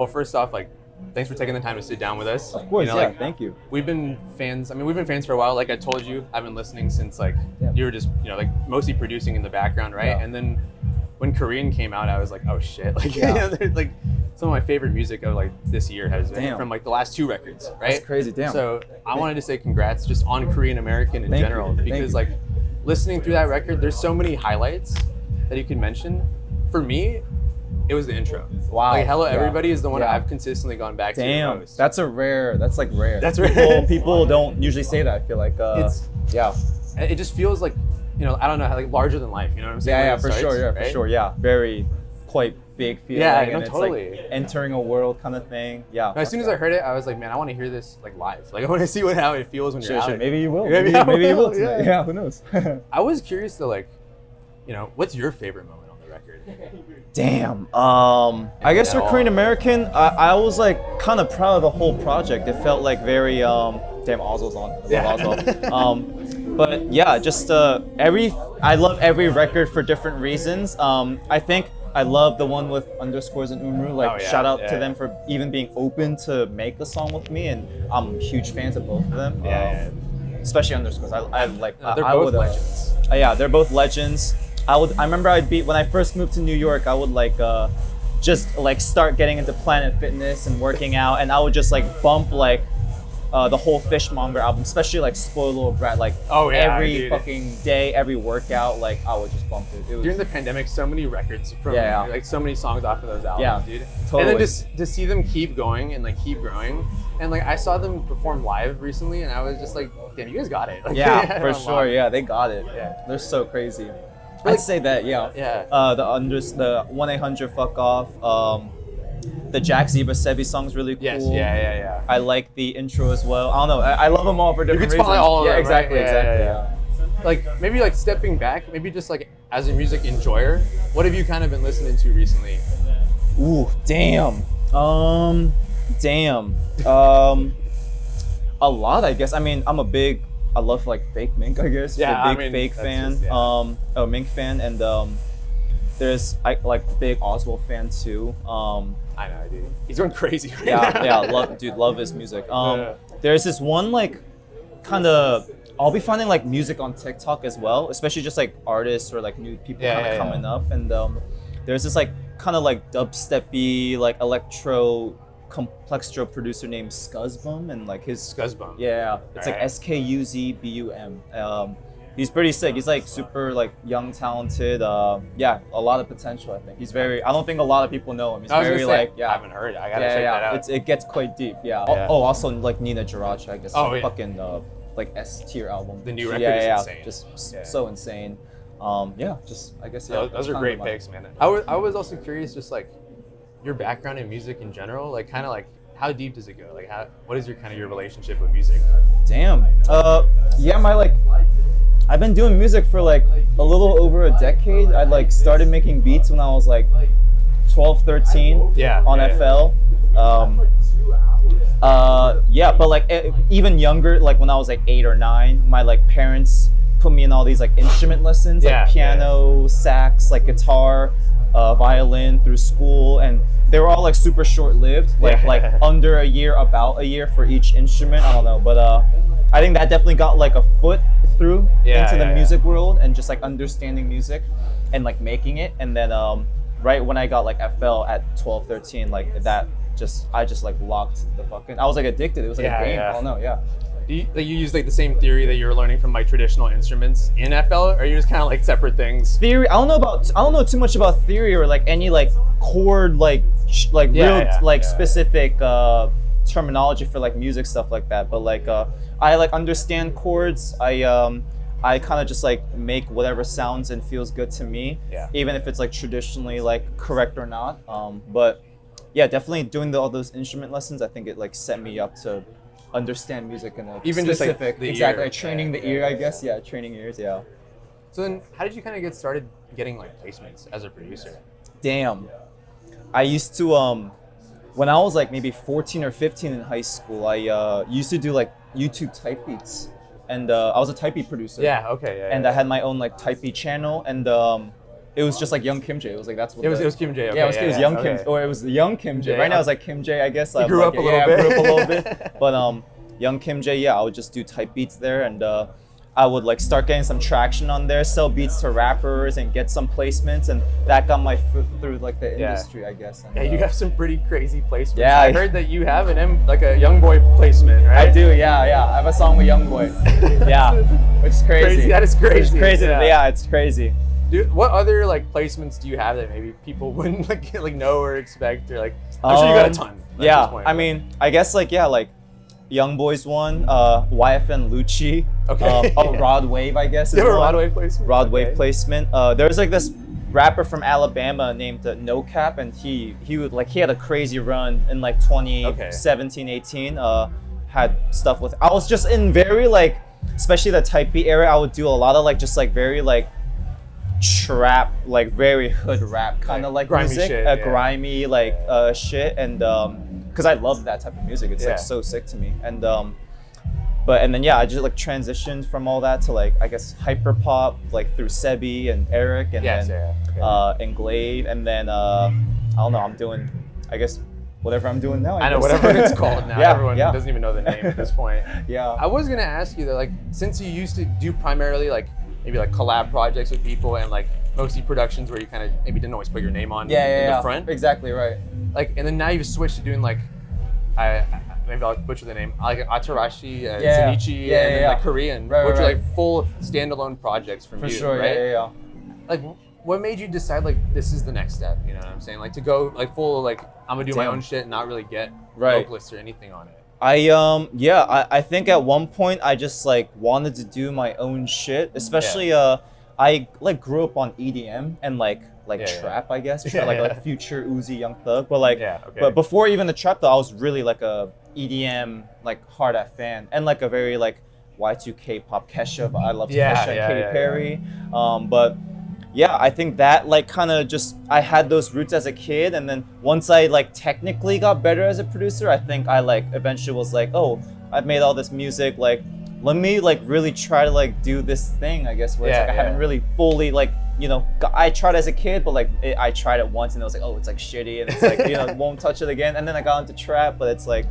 Well, first off, like, thanks for taking the time to sit down with us. Of course, you know, yeah. like, Thank you. We've been fans. I mean, we've been fans for a while. Like I told you, I've been listening since like you were just, like mostly producing in the background, right? Yeah. And then when Korean came out, I was like, oh shit! Like, like some of my favorite music of like this year has been from like the last 2 records, right? That's crazy, damn. So I wanted to say congrats just on Korean American in Thank general, you. because like listening through that record, there's so many highlights that you can mention. For me, it was the intro. Wow. Like Hello Everybody is the one Yeah. I've consistently gone back to the Damn, most. that's rare. That's rare. That's rare. People don't usually say that. I feel like It just feels like, I don't know, like larger than life. You know what I'm saying? Yeah, When it for starts, sure. Yeah, right? for sure. Yeah, very quite big feeling. Yeah, and no, it's totally. like entering a world kind of thing. Yeah. As soon as I heard it, I was like, man, I want to hear this like live. Like I want to see how it feels when you're out. Sure. Maybe you will. Maybe Maybe you will, will tonight. yeah. Yeah. Who knows? I was curious to like, what's your favorite moment on the record? Damn. I guess for Korean American, I was like kind of proud of the whole project. It felt like very damn, Ozzo's on. I love Ozzo. But yeah, just I love every record for different reasons. I think I love the one with Underscores and Umru. Like shout out to them for even being open to make a song with me, and I'm huge fans of both of them. Especially Underscores. I like. They're I both would, legends. Yeah, they're both legends. I remember when I first moved to New York, I would like just like start getting into Planet Fitness and working out, and I would just like bump like the whole Fishmonger album, especially like Spoiled Little Brat, like every fucking day, every workout, like I would just bump it. It was, during the pandemic, so many records from like so many songs off of those albums, dude. Totally. And then just to see them keep going and like keep growing, and like I saw them perform live recently, and I was just like, damn, you guys got it. Like, yeah, for sure. Yeah, they got it. Yeah, they're so crazy. I'd say that. Yeah. The 1-800 Fuck Off. The Jack Zebra Sebi song's really cool. Yes, yeah. I like the intro as well. I don't know. I love them all for different reasons. You could spotlight all of them, exactly, right? exactly. Yeah. Like maybe like stepping back, maybe just like as a music enjoyer, what have you kind of been listening to recently? Ooh, damn. A lot, I guess. I mean, I love like Fake Mink, I guess. Yeah, Fake fan. Just, Mink fan, and there's I like big Oswald fan too. I know, dude. He's going crazy right now. Yeah, love his music. There's this one like kind of I'll be finding like music on TikTok as well, especially just like artists or like new people coming up, and there's this like kind of like dubsteppy like electro complextro producer named Scuzzbum, and like his Scuzzbum. Yeah, it's like SKUZBUM. He's pretty sick. He's like super like young, talented. A lot of potential. I think he's very. I don't think a lot of people know him. He's very like I haven't heard it. I gotta check that out. It gets quite deep. Yeah. Oh, also like Nina Girac, I guess. Fucking like S tier album. The new record is insane. Just so insane. Just I guess those are great picks, man. I was also curious, just like your background in music in general, like kind of like how deep does it go? Like what is your kind of your relationship with music? Damn. I've been doing music for like a little over a decade. I like started making beats when I was like 12, 13 on FL. But like even younger, like when I was like 8 or 9, my like parents put me in all these like instrument lessons, like piano, sax, like guitar, violin through school, and they were all like super short-lived, like under a year, about a year for each instrument. I don't know, but I think that definitely got like a foot through into the music world, and just like understanding music and like making it. And then right when I got like FL at 12, 13, like that I just like locked the fucking, I was like addicted. It was like a game. I don't know. Do you use like the same theory that you were learning from like traditional instruments in FL, or are you just kind of like separate things? Theory, I don't know too much about theory or like any like chord specific terminology for like music stuff like that. But like I like understand chords. I kind of just like make whatever sounds and feels good to me, even if it's like traditionally like correct or not. But yeah, definitely doing all those instrument lessons, I think it like set me up to understand music in a even specific, just like exactly, like training the ear, I guess. Yeah, training ears. Yeah. So then, how did you kind of get started getting like placements as a producer? Damn, I used to when I was like maybe 14 or 15 in high school, I used to do like YouTube type beats, and I was a type beat producer. Yeah. Okay. And I had my own like type beat channel, and It was just like Young Kim J. It was like that's what it was Kim J. Okay, yeah, it was Young Kim, okay. or it was the Young Kim J. Yeah, Right now it's like Kim J. I guess. You grew up a little bit. I grew up a little bit. But Young Kim J. Yeah, I would just do type beats there, and I would like start getting some traction on there, sell beats to rappers, and get some placements, and that got my foot through like the industry, I guess. And, yeah, you have some pretty crazy placements. Yeah, I heard that you have like a Young Boy placement, right? I do, yeah. I have a song with Young Boy. Yeah, which is crazy. That is crazy. It's crazy. Yeah, it's crazy. Dude, what other like placements do you have that maybe people wouldn't like know or expect, or like I'm sure you got a ton. Yeah, I mean, I guess like Young Boy's one, YFN Lucci, okay. Rod Wave, I guess. You have a Rod Wave placement? Rod Wave placement. There's like this rapper from Alabama named No Cap, and he had a crazy run in like 2017, 18. Had stuff with. I was just in very like, especially the type beat era. I would do a lot of like just like very like trap, like very hood rap kind of like grimy music, shit, grimy like shit, and because I love that type of music. It's like so sick to me, and then I just like transitioned from all that to like I guess hyper pop, like through Sebi and Eric, and and Glade, and then I don't know, I'm doing I guess whatever I'm doing now. I know whatever it's called now. Everyone doesn't even know the name at this point. Yeah. I was gonna ask you though, like since you used to do primarily like maybe like collab projects with people and like mostly productions where you kind of maybe didn't always put your name on in the front. Exactly right. Like, and then now you've switched to doing like, maybe I'll butcher the name, like Atarashi, Zenichi, and then like Korean, which are like full standalone projects from you, sure, right? Yeah. Like, what made you decide like this is the next step? You know what I'm saying? Like to go like full like I'm gonna do my own shit and not really get vocalists or anything on it. I think at one point I just like wanted to do my own shit, especially I like grew up on EDM and like trap, I guess, like Future, Uzi, Young Thug, but like but before even the trap though, I was really like a EDM like hard at fan and like a very like Y2K pop Kesha. I love Kesha and Katy Perry, but yeah, I think that like kind of just I had those roots as a kid, and then once I like technically got better as a producer, I think I like eventually was like, oh, I've made all this music, like let me like really try to like do this thing, I guess, where it's like I haven't really fully like, you know, I tried as a kid, but like I tried it once and it was like, oh, it's like shitty, and it's like, you know, won't touch it again, and then I got into trap, but it's like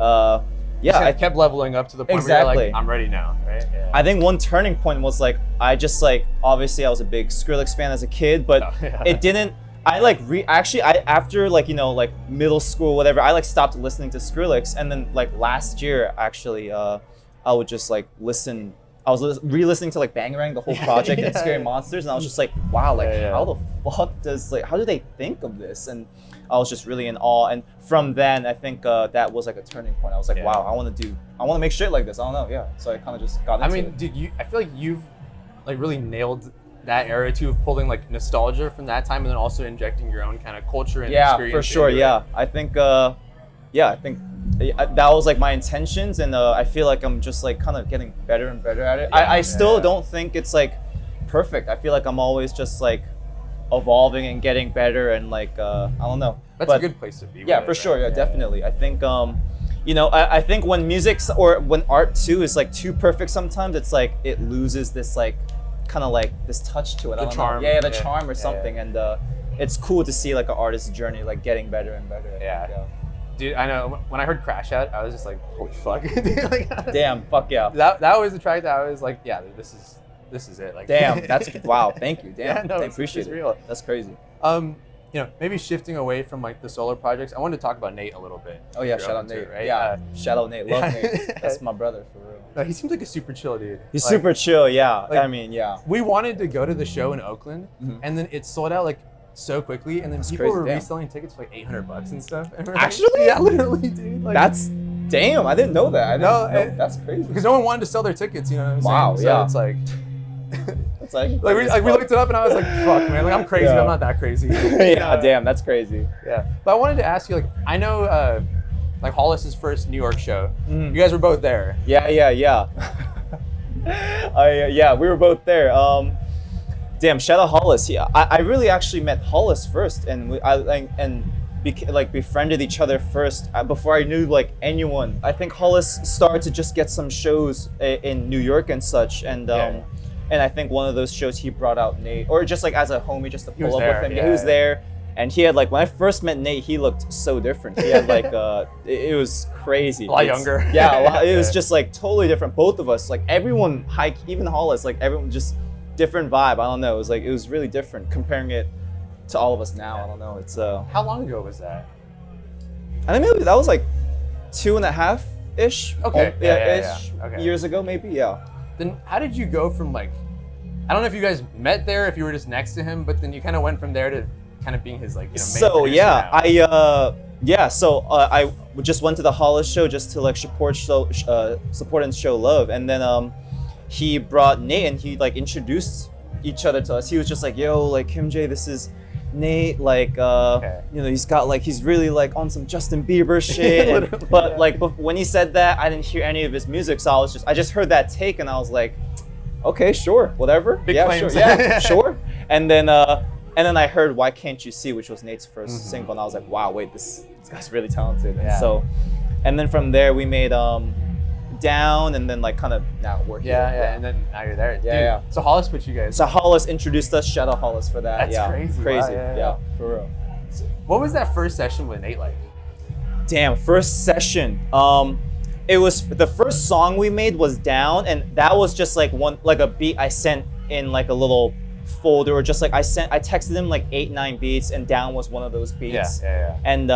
I kept leveling up to the point where you're like, I'm ready now, right? Yeah. I think one turning point was like, I just like, obviously I was a big Skrillex fan as a kid, but it didn't, I like, after like, you know, like middle school, whatever, I like stopped listening to Skrillex. And then like last year, actually, I would just like listen, I was re-listening to like Bangarang, the whole project, and Scary Monsters. And I was just like, wow, like how the fuck does, like, how do they think of this? And I was just really in awe, and from then I think that was like a turning point. I was like, wow, I want to make shit like this. I don't know, so I kind of just got into it. Dude, I feel like you've like really nailed that era too, of pulling like nostalgia from that time, and then also injecting your own kind of culture and experience. For sure. I think that was like my intentions, and I feel like I'm just like kind of getting better and better at it. I still don't think it's like perfect. I feel like I'm always just like evolving and getting better, and like I don't know. That's a good place to be. Yeah, for sure. Yeah, definitely. I think you know, I think when music or when art too is like too perfect, sometimes it's like it loses this like kind of like this touch to it. The charm. The charm or something, and it's cool to see like an artist's journey like getting better and better. Yeah. Dude, I know when I heard Crash Out, I was just like, holy fuck. Like, damn, fuck yeah. That was the track that I was like, yeah, this is it. Like, damn, that's wow. Thank you. Damn, no, I appreciate it. Real. That's crazy. You know, maybe shifting away from like the solo projects, I wanted to talk about Nate a little bit. Oh yeah, shout out Nate, right? Yeah, shout out Nate. Love Nate. That's my brother for real. No, he seems like a super chill dude. He's super chill. Yeah. Like, I mean, yeah. We wanted to go to the show in Oakland, and then it sold out like so quickly, and then people were reselling tickets for like $800 and stuff. And actually? Yeah, literally, dude. Like, that's damn. I didn't know that. That's crazy. Because no one wanted to sell their tickets. You know what I'm saying? Wow. So yeah. It's like. It's like we looked it up and I was like, fuck, man, like I'm crazy, but I'm not that crazy. Damn, that's crazy. Yeah, but I wanted to ask you, like, I know, like Hollis's first New York show, you guys were both there. Yeah. Yeah, we were both there. Damn, shout out Hollis. Yeah, I really actually met Hollis first, and befriended each other first before I knew like anyone. I think Hollis started to just get some shows in New York and such, and And I think one of those shows he brought out Nate, or just like as a homie, just to pull up there, with him. yeah, he was there, and he had like when I first met Nate, he looked so different. He had like it was crazy. A lot younger. Yeah, a lot, it was just like totally different. Both of us, like everyone, even Hollis, like everyone, just different vibe. I don't know. It was really different comparing it to all of us now. I don't know. It's How long ago was that? I think maybe that was like 2.5 ish. Okay. Okay. Years ago, maybe. Yeah. Then how did you go from like, I don't know if you guys met there, if you were just next to him, but then you kind of went from there to kind of being his like, main so yeah, now. I just went to the Hollis show just to like support and show love, and then he brought Nate and he like introduced each other to us. He was just like, yo, like kimj, this is Nate, like he's really like on some Justin Bieber shit. but when he said that, I didn't hear any of his music, so I just heard that take and I was like, okay, sure, whatever. Big yeah, claims. sure, yeah, sure. And then I heard Why Can't You See, which was Nate's first single, and I was like, wow, wait, this guy's really talented. And then from there we made Down, and then like kind of now working. Yeah, and then now you're there. Yeah. So Hollis put you guys. So Hollis introduced us. Shout out Hollis for that. That's crazy. Crazy. Wow, yeah, for real. What was that first session with Nate like? Damn, first session. It was the first song we made was Down, and that was just like a beat I sent in like a little folder, or just like I texted him like 8-9 beats, and Down was one of those beats. Yeah. And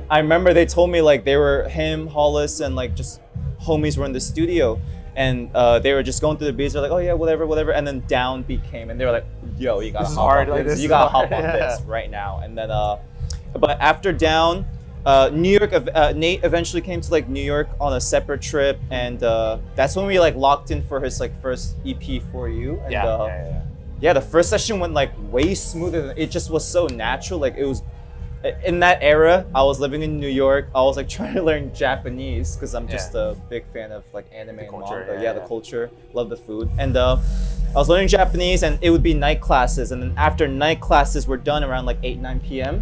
I remember they told me like they were him, Hollis, and like just homies were in the studio, and they were just going through the beats. They're like, oh yeah, whatever, and then Down beat came, and they were like, yo, you gotta hop on this. You gotta hop on this right now. And then but after Down, New York, Nate eventually came to like New York on a separate trip, and that's when we like locked in for his like first EP For You. And, yeah, the first session went like way smoother. It just was so natural. Like it was. In that era, I was living in New York. I was like trying to learn Japanese because I'm just a big fan of like anime and manga. The culture, love the food. And I was learning Japanese, and it would be night classes. And then after night classes were done around like 8-9 p.m.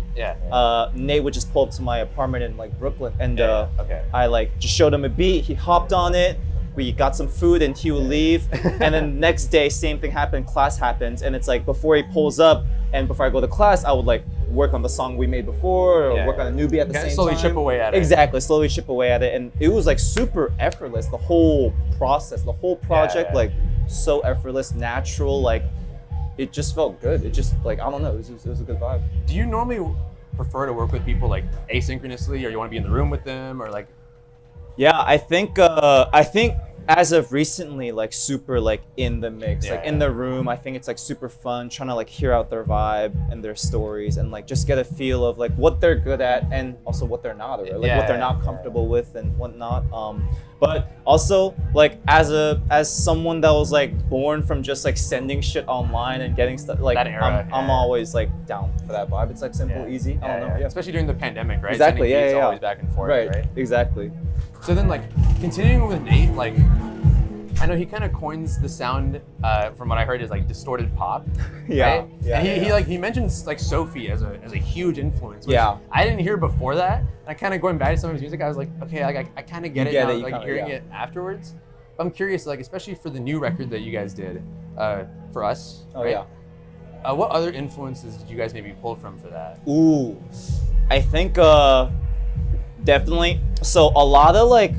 Nate would just pull up to my apartment in like Brooklyn, and I like just showed him a beat. He hopped on it. We got some food, and he would leave. And then next day, same thing happened. Class happens, and it's like before he pulls up and before I go to class, I would like work on the song we made before, or work on a new beat at the same time. Slowly chip away at it. Exactly, slowly chip away at it, and it was like super effortless. The whole process, the whole project, like so effortless, natural. Like it just felt good. It just like I don't know, it was a good vibe. Do you normally prefer to work with people like asynchronously, or you want to be in the room with them, or like? Yeah, I think as of recently, like super like in the mix, like in the room. I think it's like super fun trying to like hear out their vibe and their stories, and like just get a feel of like what they're good at and also what they're not, or like what they're not comfortable with and whatnot. But also like as someone that was like born from just like sending shit online and getting stuff like that era, I'm always like down for that vibe. It's like simple, easy. I don't know. Especially during the pandemic, right? Exactly. Sending beats always back and forth, right? Exactly. So then, like, continuing with Nate, like, I know he kind of coins the sound, from what I heard, is like distorted pop. Right? And he mentions like Sophie as a huge influence. Which I didn't hear before that. And I kind of going back to some of his music, I was like, okay, like, I kind of get it now, like hearing it afterwards. But I'm curious, like, especially for the new record that you guys did for us. What other influences did you guys maybe pull from for that? Ooh, I think definitely. So a lot of like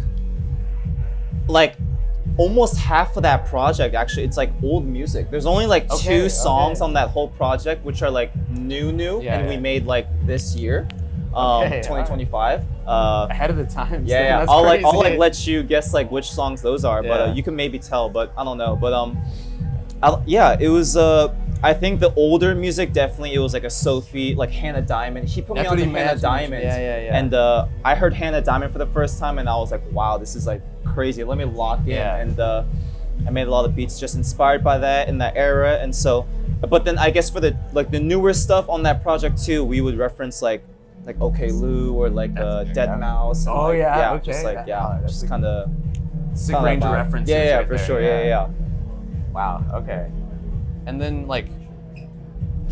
almost half of that project, actually, it's like old music. There's only like 2 songs on that whole project which are like new, and we made like this year, 2025. Ahead of the time. I'll like let you guess like which songs those are, but you can maybe tell, but I don't know. But it was I think the older music, definitely it was like a Sophie, like Hannah Diamond. He put me on to Hannah Diamond. And I heard Hannah Diamond for the first time, and I was like, wow, this is like crazy. Let me lock in. And I made a lot of beats just inspired by that in that era. And so, but then I guess for the like the newer stuff on that project too, we would reference like OK Lou or like Dead Mouse. And just kind of sick range of references. For sure. Wow. Okay. And then like,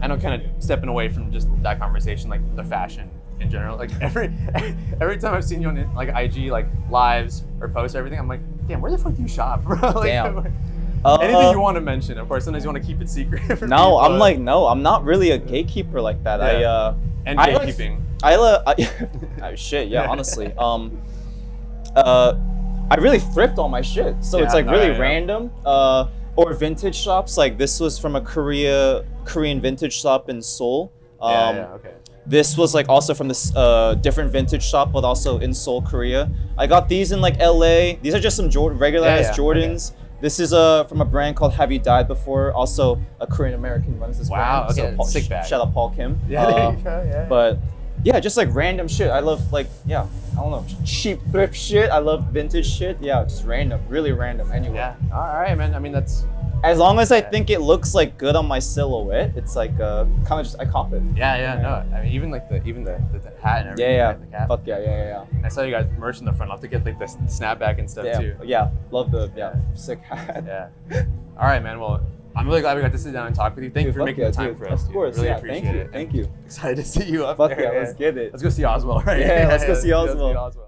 I know, kind of stepping away from just that conversation, like the fashion in general. Like every time I've seen you on like IG, like lives or posts or everything, I'm like, damn, where the fuck do you shop, bro? Like, damn. Anything you want to mention? Of course, sometimes you want to keep it secret. No, I'm like, no, I'm not really a gatekeeper like that. Yeah. And gatekeeping. Shit, yeah, honestly. I really thrift all my shit, so it's like really random. Or vintage shops. Like this was from a Korean vintage shop in Seoul. Okay. This was like also from this different vintage shop, but also in Seoul, Korea. I got these in like LA. These are just some regular ass Jordans. Okay. This is from a brand called Have You Died Before? Also a Korean American runs this brand. Wow, okay, so sick bag. Shout out Paul Kim. Yeah, there you go, yeah. But yeah, just like random shit. I love like, I don't know, cheap thrift shit. I love vintage shit. Yeah, just random, really random anyway. Yeah, all right, man. I mean, that's... As long as I think it looks like good on my silhouette, it's like kind of just, I cop it. Yeah, no. I mean, even like the hat and everything. Yeah. Like the cap. Fuck yeah. I saw you guys merch in the front. I'll have to get like the snapback and stuff too. Yeah, love the sick hat. Yeah. All right, man. Well, I'm really glad we got to sit down and talk with you. Thank you for making the time for us. Of course, really appreciate it. Thank you. Excited to see you up there. Yeah, let's get it. Let's go see Oswald, right? Yeah, let's go see Oswald.